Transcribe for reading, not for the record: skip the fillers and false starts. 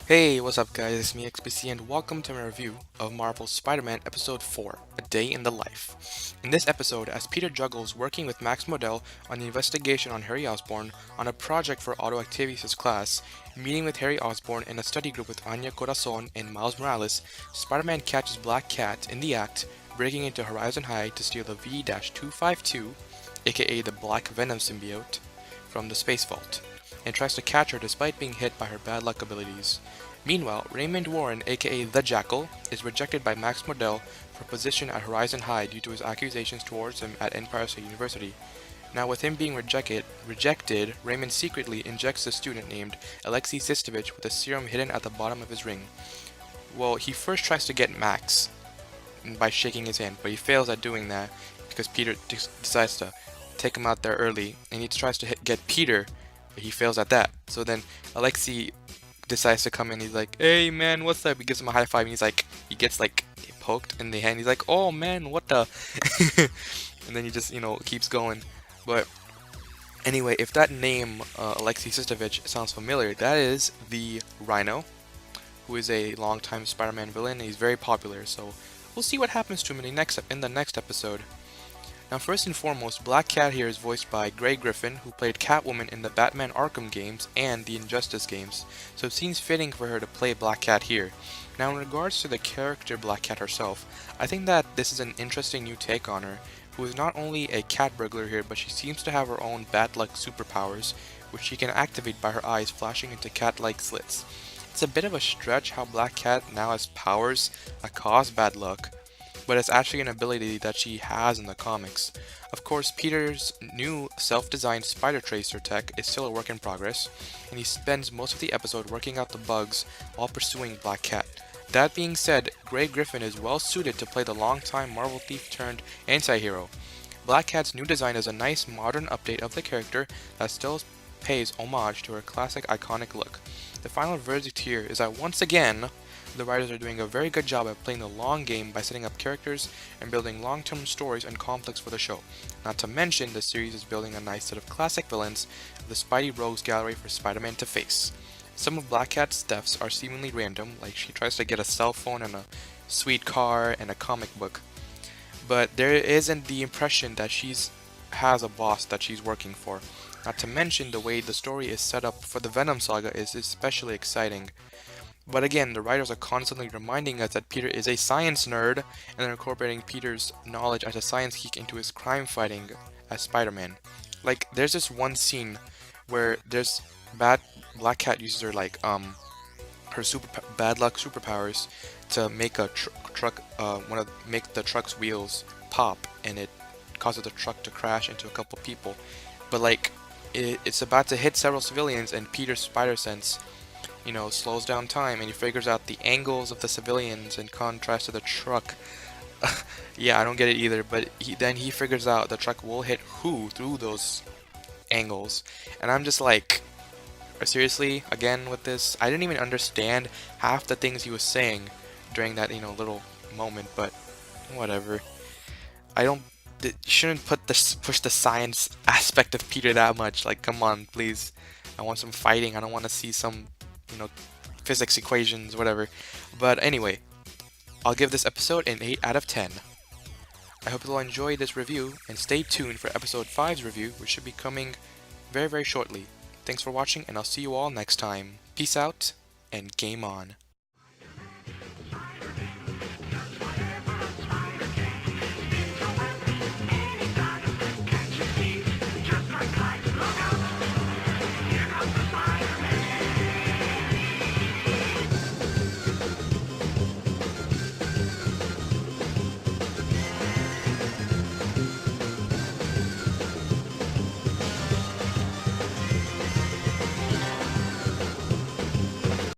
Hey, what's up guys, it's me XPC and welcome to my review of Marvel's Spider-Man Episode 4, A Day in the Life. In this episode, as Peter juggles working with Max Modell on the investigation on Harry Osborn on a project for Otto Octavius' class, meeting with Harry Osborn in a study group with Anya Corazon and Miles Morales, Spider-Man catches Black Cat in the act, breaking into Horizon High to steal the V-252, aka the Black Venom symbiote, from the Space Vault, and tries to catch her despite being hit by her bad luck abilities. Meanwhile, Raymond Warren, aka The Jackal, is rejected by Max Modell for position at Horizon High due to his accusations towards him at Empire State University. Now, with him being rejected, Raymond secretly injects a student named Alexei Sistovich with a serum hidden at the bottom of his ring. Well, he first tries to get Max by shaking his hand, but he fails at doing that because Peter decides to take him out there early, and he tries to get Peter, but he fails at that. So then Alexei decides to come in. He's like, "Hey man, what's up?" He gives him a high five, and he gets like poked in the hand. He's like, "Oh man, what the?" And then he just keeps going. But anyway, if that name Alexei Sistovich sounds familiar, that is the Rhino, who is a longtime Spider-Man villain. He's very popular, so we'll see what happens to him in the next episode. Now, first and foremost, Black Cat here is voiced by Grey Griffin, who played Catwoman in the Batman Arkham games and the Injustice games, so it seems fitting for her to play Black Cat here. Now, in regards to the character Black Cat herself, I think that this is an interesting new take on her, who is not only a cat burglar here, but she seems to have her own bad luck superpowers, which she can activate by her eyes flashing into cat-like slits. It's a bit of a stretch how Black Cat now has powers that cause bad luck, but it's actually an ability that she has in the comics. Of course, Peter's new self-designed Spider Tracer tech is still a work in progress, and he spends most of the episode working out the bugs while pursuing Black Cat. That being said, Grey Griffin is well suited to play the longtime Marvel thief turned anti-hero. Black Cat's new design is a nice modern update of the character that still pays homage to her classic iconic look. The final verdict here is that once again, the writers are doing a very good job at playing the long game by setting up characters and building long-term stories and conflicts for the show. Not to mention, the series is building a nice set of classic villains of the Spidey Rogues gallery for Spider-Man to face. Some of Black Cat's thefts are seemingly random, like she tries to get a cell phone and a sweet car and a comic book, but there isn't the impression that has a boss that she's working for. Not to mention, the way the story is set up for the Venom saga is especially exciting. But again, the writers are constantly reminding us that Peter is a science nerd, and they're incorporating Peter's knowledge as a science geek into his crime fighting as Spider-Man. Like, there's this one scene where Black Cat uses her her bad luck superpowers to make a truck make the truck's wheels pop, and it causes the truck to crash into a couple people. But like, it's about to hit several civilians, and Peter's spider sense slows down time, and he figures out the angles of the civilians in contrast to the truck. Yeah, I don't get it either, but then he figures out the truck will hit who through those angles, and I'm just like, seriously, again with this? I didn't even understand half the things he was saying during that, little moment, but whatever. I don't, you shouldn't push the science aspect of Peter that much. Like, come on, please. I want some fighting. I don't want to see some physics equations, whatever. But anyway, I'll give this episode an 8 out of 10. I hope you'll enjoy this review, and stay tuned for episode 5's review, which should be coming very, very shortly. Thanks for watching, and I'll see you all next time. Peace out, and game on.